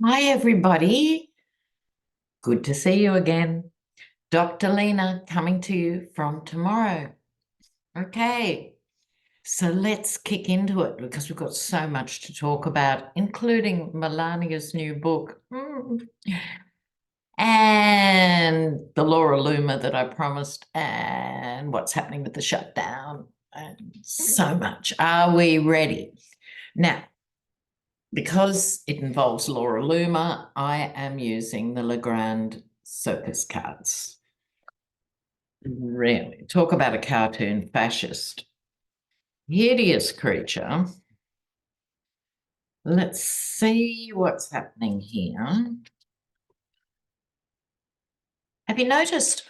Hi, everybody. Good to see you again. Dr. Lena coming to you from tomorrow. Okay, so let's kick into it because we've got so much to talk about, including Melania's new book and the Laura Loomer that I promised, and what's happening with the shutdown, and so much. Are we ready? Now, because it involves Laura Loomer, I am using the Legrand circus cards. Really, talk about a cartoon fascist. Hideous creature. Let's see what's happening here. Have you noticed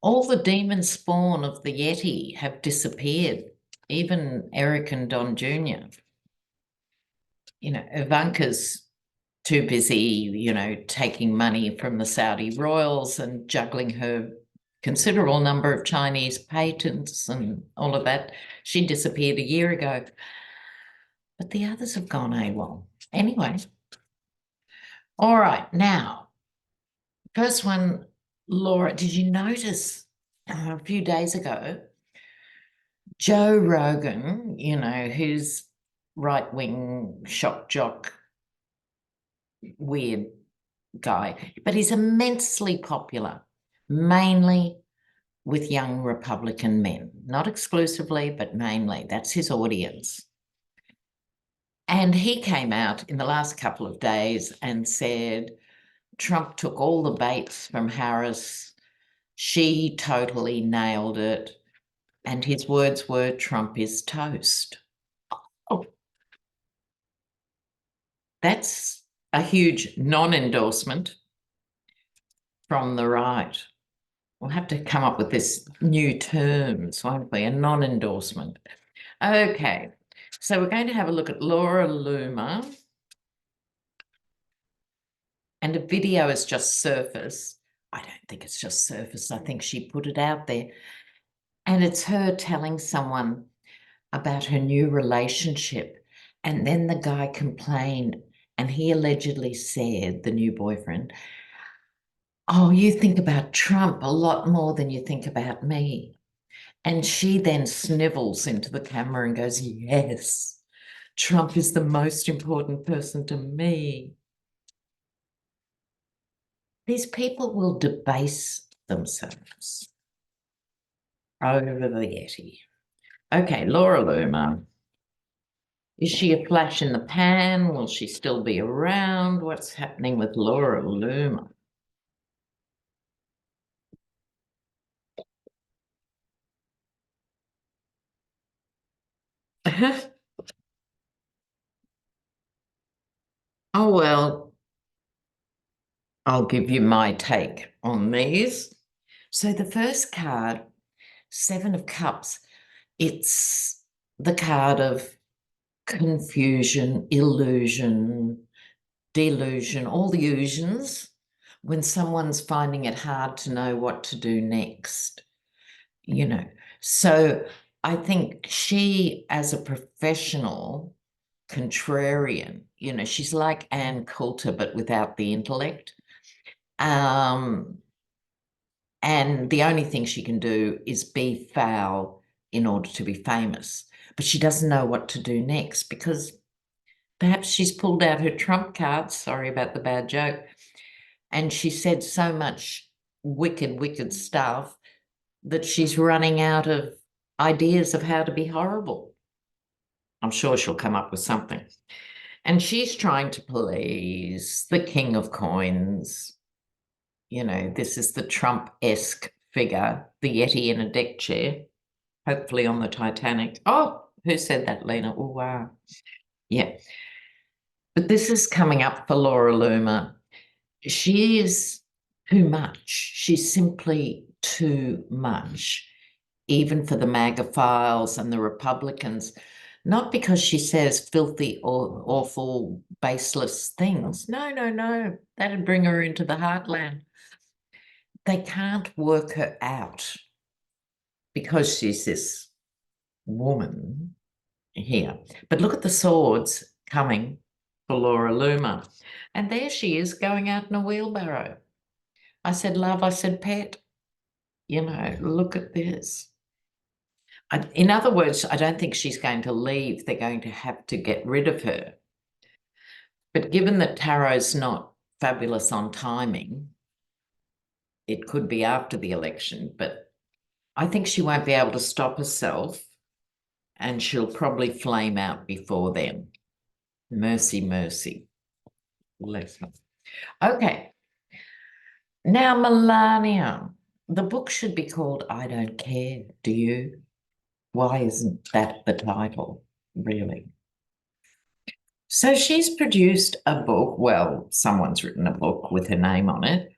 all the demon spawn of the Yeti have disappeared? Even Eric and Don Jr. Ivanka's too busy, taking money from the Saudi royals and juggling her considerable number of Chinese patents and all of that. She disappeared a year ago, but the others have gone AWOL. Anyway, all right, now, first one, Laura, did you notice a few days ago, Joe Rogan, who's right-wing shock jock, weird guy, but he's immensely popular, mainly with young Republican men, not exclusively, but mainly. That's his audience. And he came out in the last couple of days and said Trump took all the baits from Harris. She totally nailed it. And his words were, Trump is toast. Oh, that's a huge non-endorsement from the right. We'll have to come up with this new terms, won't we? A non-endorsement. Okay, so we're going to have a look at Laura Loomer. And a video has just surfaced. I don't think it's just surfaced. I think she put it out there. And it's her telling someone about her new relationship. And then the guy complained, and he allegedly said, the new boyfriend, oh, you think about Trump a lot more than you think about me. And she then snivels into the camera and goes, yes, Trump is the most important person to me. These people will debase themselves over the Yeti. Okay, Laura Loomer. Is she a flash in the pan? Will she still be around? What's happening with Laura Loomer? Oh, well, I'll give you my take on these. So the first card, Seven of Cups, it's the card of confusion, illusion, delusion, all the illusions when someone's finding it hard to know what to do next, you know. So I think she, as a professional contrarian, she's like Ann Coulter, but without the intellect. And the only thing she can do is be foul in order to be famous. But she doesn't know what to do next because perhaps she's pulled out her trump card. Sorry about the bad joke. And she said so much wicked, wicked stuff that she's running out of ideas of how to be horrible. I'm sure she'll come up with something. And she's trying to please the king of coins. This is the Trump-esque figure, the Yeti in a deck chair, hopefully on the Titanic. Oh, who said that, Lena? Oh, wow. Yeah. But this is coming up for Laura Loomer. She is too much. She's simply too much, even for the MAGA files and the Republicans, not because she says filthy or awful, baseless things. No, no, no. That'd bring her into the heartland. They can't work her out because she's this woman here. But look at the swords coming. for Laura Loomer. And there she is going out in a wheelbarrow. I said, love, I said, pet, look at this. In other words, I don't think she's going to leave. They're going to have to get rid of her. But given that tarot's not fabulous on timing, it could be after the election, but I think she won't be able to stop herself and she'll probably flame out before then. Mercy, mercy. Listen. Okay. Now, Melania, the book should be called I Don't Care, Do You? Why isn't that the title, really? So she's produced a book. Well, someone's written a book with her name on it.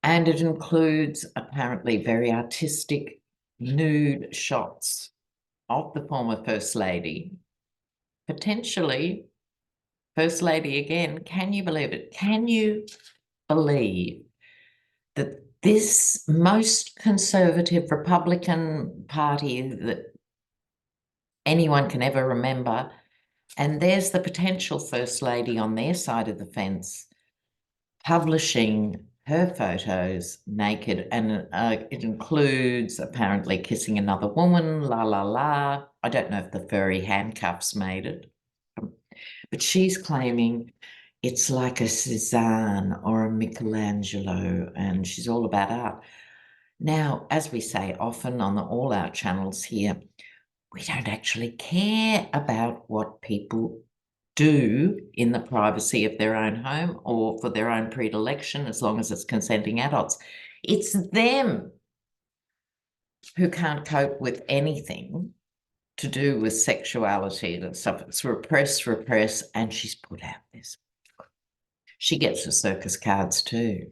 And it includes apparently very artistic nude shots of the former First Lady, potentially First Lady again. Can you believe it? Can you believe that this most conservative Republican Party that anyone can ever remember, and there's the potential First Lady on their side of the fence, publishing her photos naked, and it includes apparently kissing another woman, la, la, la. I don't know if the furry handcuffs made it, but she's claiming it's like a Cezanne or a Michelangelo, and she's all about art. Now, as we say often on all our channels here, we don't actually care about what people do in the privacy of their own home or for their own predilection, as long as it's consenting adults. It's them who can't cope with anything to do with sexuality and stuff. It's repress, and she's put out this. She gets the circus cards too.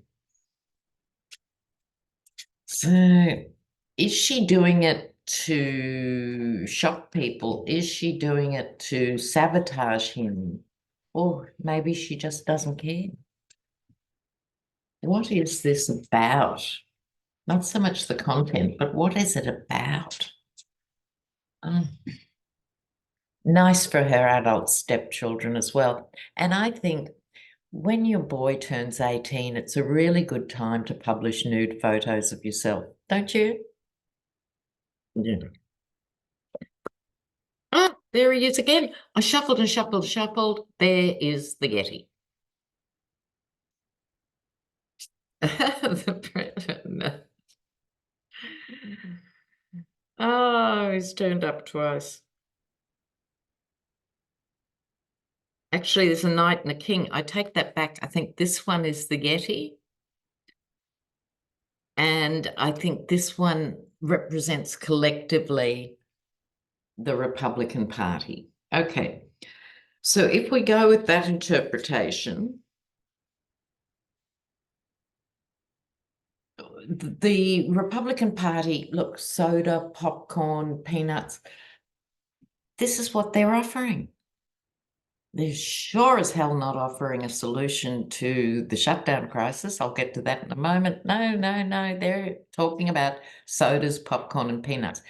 So is she doing it to shock people? Is she doing it to sabotage him? Or maybe she just doesn't care. What is this about? Not so much the content, but what is it about? Nice for her adult stepchildren as well. And I think when your boy turns 18, it's a really good time to publish nude photos of yourself, don't you? Yeah. Oh, there he is again. I shuffled and shuffled and shuffled. There is the Yeti. No. Oh, he's turned up twice. Actually, there's a knight and a king. I take that back. I think this one is the Yeti. And I think this one represents collectively the Republican Party. Okay. So if we go with that interpretation, the Republican Party, look, soda, popcorn, peanuts, this is what they're offering. They're sure as hell not offering a solution to the shutdown crisis. I'll get to that in a moment. No, no, no. They're talking about sodas, popcorn, and peanuts.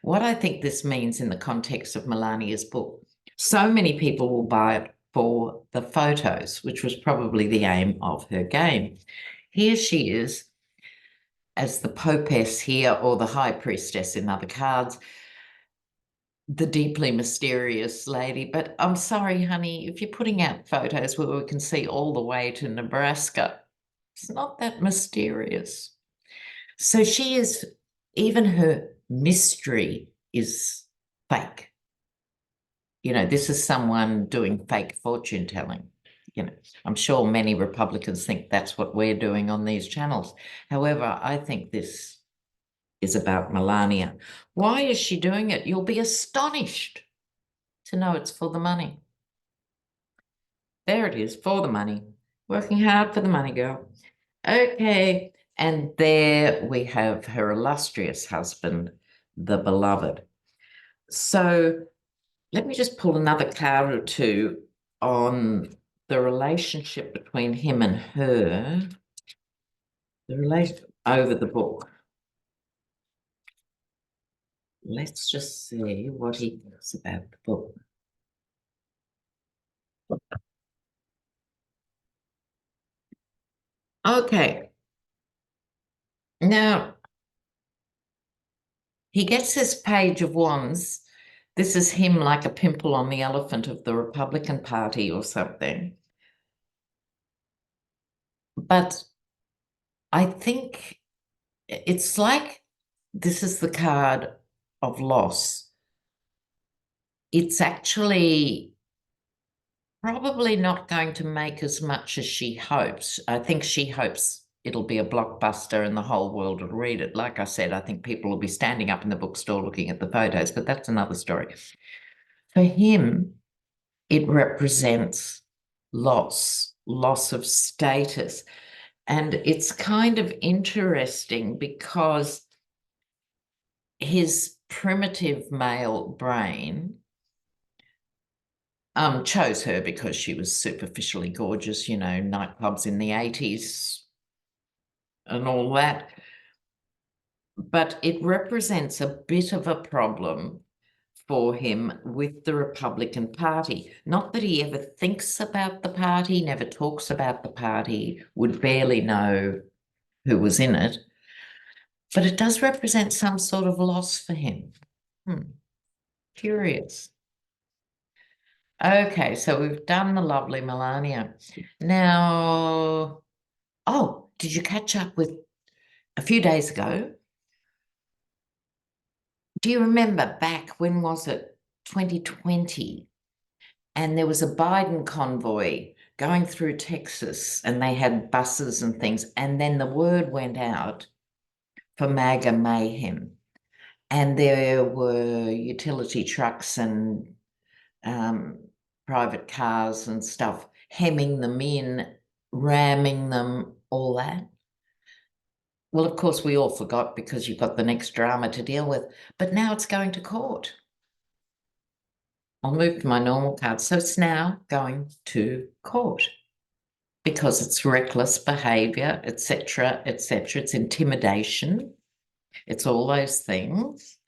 What I think this means in the context of Melania's book, so many people will buy it for the photos, which was probably the aim of her game. Here she is as the popess here, or the high priestess in other cards, the deeply mysterious lady. But I'm sorry, honey, if you're putting out photos where we can see all the way to Nebraska, it's not that mysterious. So she is, even her mystery is fake. This is someone doing fake fortune telling. I'm sure many Republicans think that's what we're doing on these channels. However, I think this is about Melania. Why is she doing it? You'll be astonished to know it's for the money. There it is, for the money. Working hard for the money, girl. Okay, and there we have her illustrious husband, the beloved. So let me just pull another card or two on the relationship between him and her, the relation over the book. Let's just see what he thinks about the book. Okay. Now, he gets this page of wands. This is him like a pimple on the elephant of the Republican Party or something. But I think it's like this is the card of loss. It's actually probably not going to make as much as she hopes. I think she hopes it'll be a blockbuster and the whole world will read it. Like I said, I think people will be standing up in the bookstore looking at the photos, but that's another story. For him, it represents loss of status. And it's kind of interesting because his primitive male brain chose her because she was superficially gorgeous, nightclubs in the 80s and all that. But it represents a bit of a problem for him with the Republican Party. Not that he ever thinks about the party, never talks about the party, would barely know who was in it, but it does represent some sort of loss for him. Curious. Okay, so we've done the lovely Melania. Now, oh, did you catch up with a few days ago? Do you remember back, when was it? 2020. And there was a Biden convoy going through Texas and they had buses and things. And then the word went out for MAGA mayhem. And there were utility trucks and private cars and stuff hemming them in, ramming them, all that. Well, of course, we all forgot because you've got the next drama to deal with. But now it's going to court. I'll move to my normal card. So it's now going to court because it's reckless behavior, etc., etc. It's intimidation. It's all those things.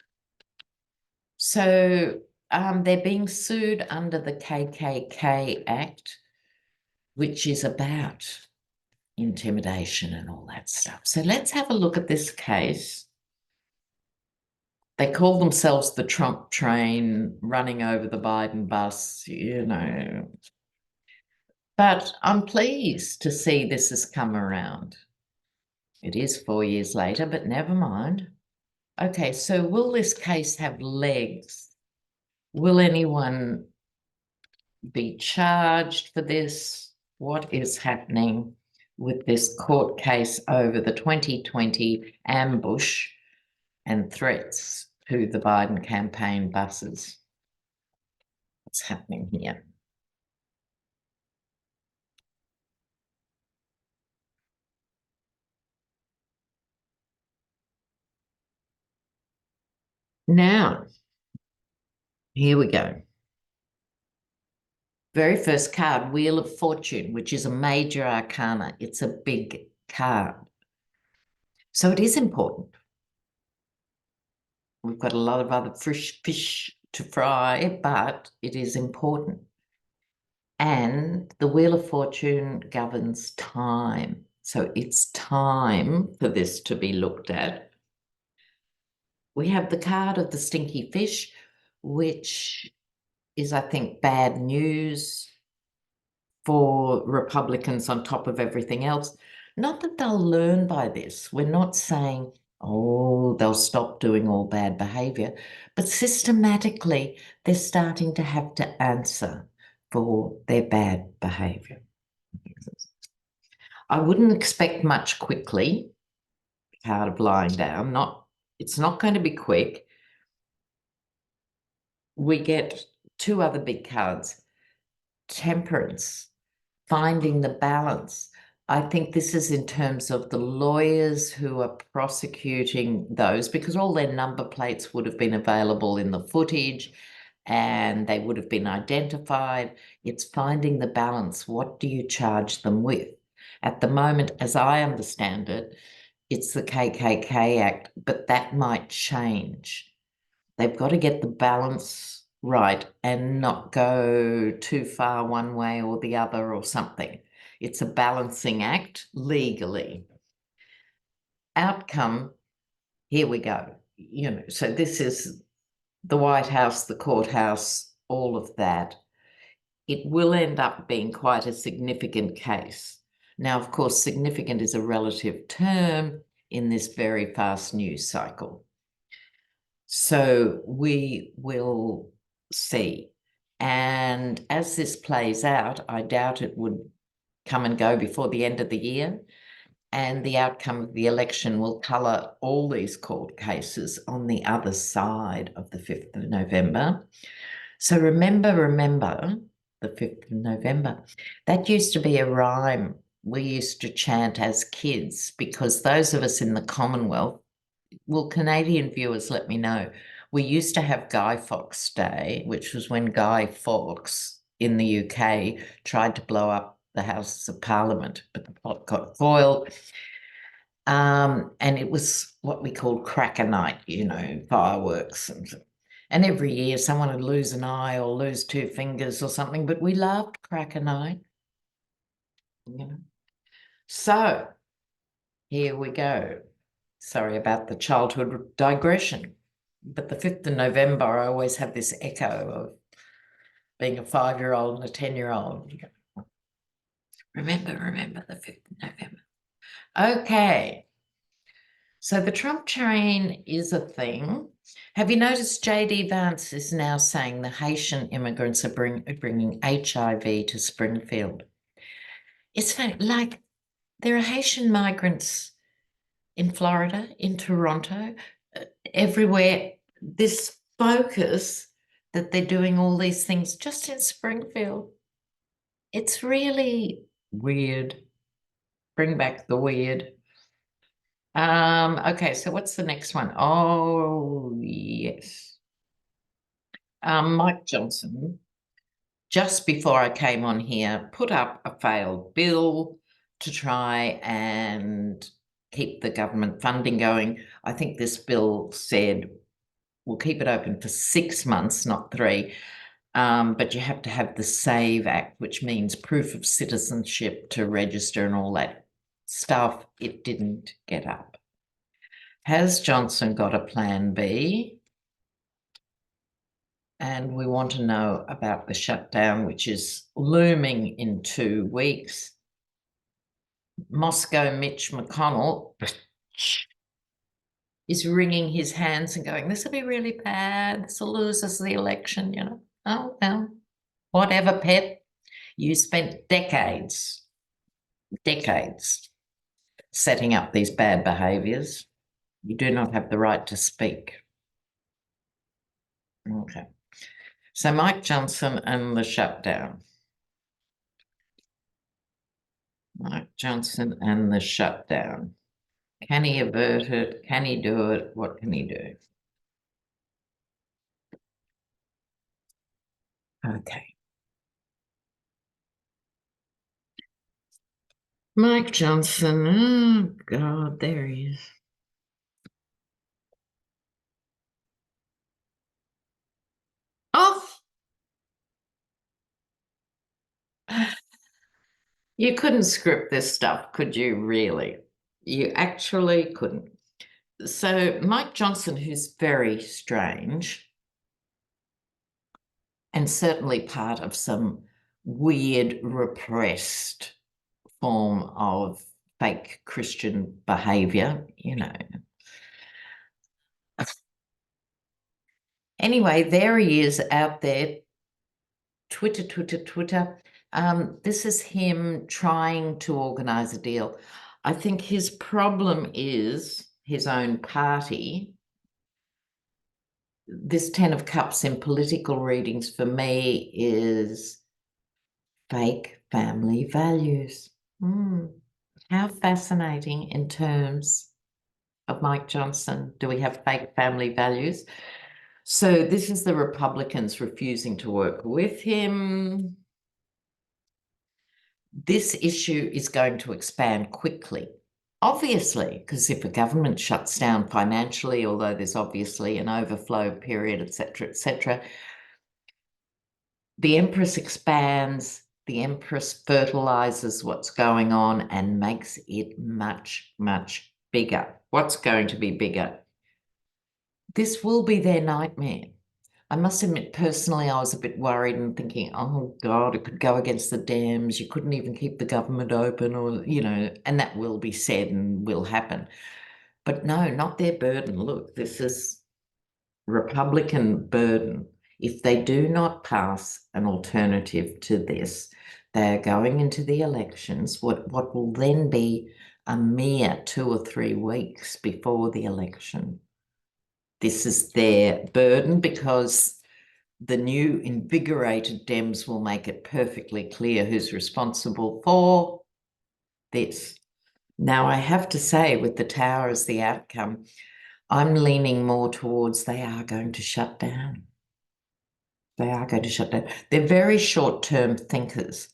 So they're being sued under the KKK Act, which is about intimidation and all that stuff. So let's have a look at this case. They call themselves the Trump train running over the Biden bus, But I'm pleased to see this has come around. It is 4 years later, but never mind. Okay, so will this case have legs? Will anyone be charged for this? What is happening with this court case over the 2020 ambush and threats to the Biden campaign buses? What's happening here? Now, here we go. Very first card, Wheel of Fortune, which is a major arcana. It's a big card. So it is important. We've got a lot of other fish to fry, but it is important. And the Wheel of Fortune governs time. So it's time for this to be looked at. We have the card of the stinky fish, which is, I think, bad news for Republicans on top of everything else. Not that they'll learn by this. We're not saying, oh, they'll stop doing all bad behavior, but systematically they're starting to have to answer for their bad behavior. I wouldn't expect much quickly, card of lying down. It's not going to be quick. We get two other big cards, temperance, finding the balance. I think this is in terms of the lawyers who are prosecuting those, because all their number plates would have been available in the footage and they would have been identified. It's finding the balance. What do you charge them with? At the moment, as I understand it, it's the KKK Act, but that might change. They've got to get the balance right and not go too far one way or the other or something. It's a balancing act legally. Outcome, here we go. So this is the White House, the courthouse, all of that. It will end up being quite a significant case. Now, of course, significant is a relative term in this very fast news cycle. So we will see. And as this plays out, I doubt it would come and go before the end of the year. And the outcome of the election will colour all these court cases on the other side of the 5th of November. So remember, the 5th of November. That used to be a rhyme we used to chant as kids, because those of us in the Commonwealth, well, Canadian viewers, let me know, we used to have Guy Fawkes Day, which was when Guy Fawkes in the UK tried to blow up the Houses of Parliament, but the plot got foiled. And it was what we called Cracker Night, fireworks. And every year someone would lose an eye or lose 2 fingers or something, but we loved Cracker Night. So here we go. Sorry about the childhood digression, but the 5th of November, I always have this echo of being a 5-year-old and a 10-year-old. Remember the 5th of November. Okay. So the Trump train is a thing. Have you noticed J.D. Vance is now saying the Haitian immigrants are bringing HIV to Springfield? It's funny, like there are Haitian migrants in Florida, in Toronto, everywhere. This focus that they're doing all these things just in Springfield. It's really weird. Bring back the weird. Okay, so what's the next one? Oh, yes. Mike Johnson, just before I came on here, put up a failed bill to try and keep the government funding going. I think this bill said we'll keep it open for 6 months, not 3. But you have to have the SAVE Act, which means proof of citizenship to register and all that stuff. It didn't get up. Has Johnson got a plan B? And we want to know about the shutdown, which is looming in 2 weeks. Moscow Mitch McConnell is wringing his hands and going, this will be really bad. This will lose us the election, Oh, well, whatever, pet. You spent decades setting up these bad behaviours. You do not have the right to speak. Okay. So Mike Johnson and the shutdown. Mike Johnson and the shutdown. Can he avert it? Can he do it? What can he do? Okay. Mike Johnson. Oh, God, there he is. Off. You couldn't script this stuff, could you, really? You actually couldn't. So Mike Johnson, who's very strange and certainly part of some weird repressed form of fake Christian behaviour, Anyway, there he is out there, Twitter. This is him trying to organise a deal. I think his problem is his own party. This 10 of Cups in political readings for me is fake family values. How fascinating in terms of Mike Johnson. Do we have fake family values? So this is the Republicans refusing to work with him. This issue is going to expand quickly, obviously, because if a government shuts down financially, although there's obviously an overflow period, etc., the Empress expands, the Empress fertilizes what's going on and makes it much, much bigger. What's going to be bigger? This will be their nightmare. I must admit, personally, I was a bit worried and thinking, oh God, it could go against the dams. You couldn't even keep the government open or, and that will be said and will happen. But no, not their burden. Look, this is Republican burden. If they do not pass an alternative to this, they are going into the elections, what will then be a mere 2 or 3 weeks before the election. This is their burden because the new invigorated Dems will make it perfectly clear who's responsible for this. Now, I have to say, with the Tower as the outcome, I'm leaning more towards they are going to shut down. They are going to shut down. They're very short-term thinkers.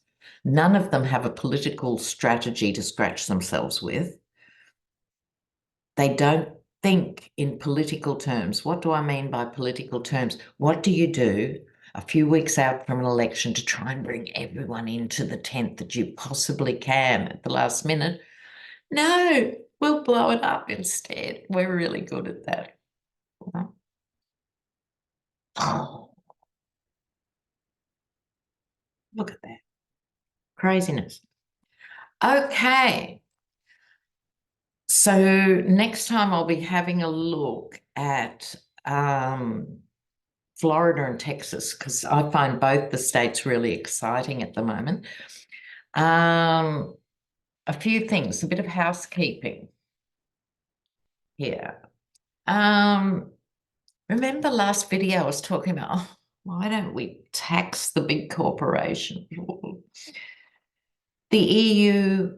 None of them have a political strategy to scratch themselves with. They don't think in political terms. What do I mean by political terms? What do you do a few weeks out from an election to try and bring everyone into the tent that you possibly can at the last minute? No, we'll blow it up instead. We're really good at that. Oh, look at that. Craziness. Okay. So next time I'll be having a look at Florida and Texas because I find both the states really exciting at the moment. A few things, a bit of housekeeping here. Remember last video I was talking about, oh, why don't we tax the big corporation? The EU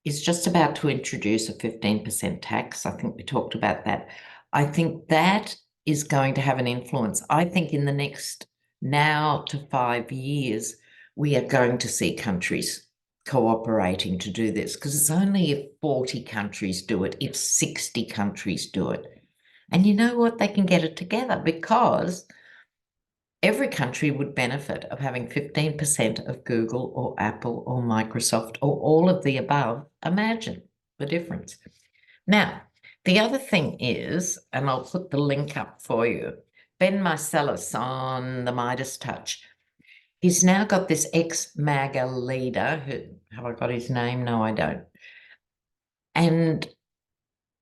is just about to introduce a 15% tax. I think we talked about that. I think that is going to have an influence. I think in the next now to 5 years, we are going to see countries cooperating to do this because it's only if 40 countries do it, if 60 countries do it. And you know what? They can get it together because every country would benefit of having 15% of Google or Apple or Microsoft or all of the above. Imagine the difference. Now, the other thing is, and I'll put the link up for you, Ben Marcellus on the Midas Touch. He's now got this ex-MAGA leader, have I got his name? No, I don't. And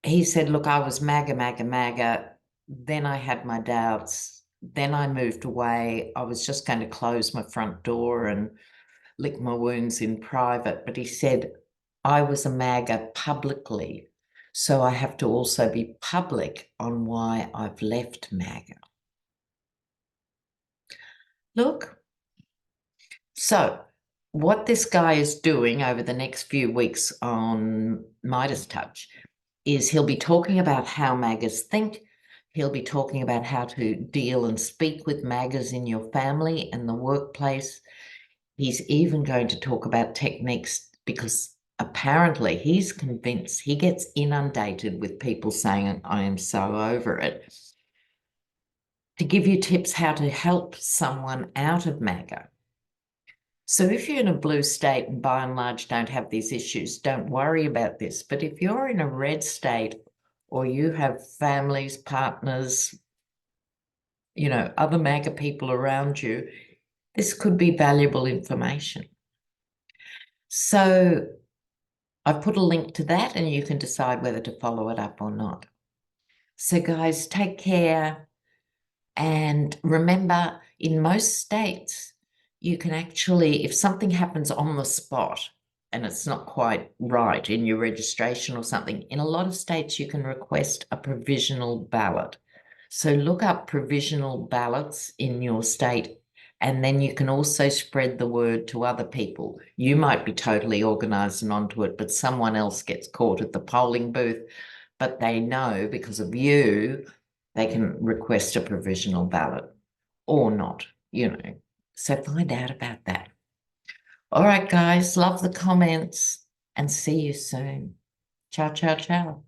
he said, look, I was MAGA, MAGA, MAGA. Then I had my doubts. Then I moved away. I was just going to close my front door and lick my wounds in private. But he said, I was a MAGA publicly. So I have to also be public on why I've left MAGA. Look. So what this guy is doing over the next few weeks on Midas Touch is he'll be talking about how MAGAs think. He'll be talking about how to deal and speak with MAGAs in your family and the workplace. He's even going to talk about techniques because apparently he's convinced he gets inundated with people saying, I am so over it. To give you tips how to help someone out of MAGA. So if you're in a blue state and by and large don't have these issues, don't worry about this. But if you're in a red state or you have families, partners, other MAGA people around you, this could be valuable information. So I've put a link to that and you can decide whether to follow it up or not. So guys, take care. And remember, in most states, you can actually, if something happens on the spot and it's not quite right in your registration or something, in a lot of states, you can request a provisional ballot. So look up provisional ballots in your state, and then you can also spread the word to other people. You might be totally organized and onto it, but someone else gets caught at the polling booth, but they know because of you, they can request a provisional ballot or not, So find out about that. All right, guys, love the comments and see you soon. Ciao, ciao, ciao.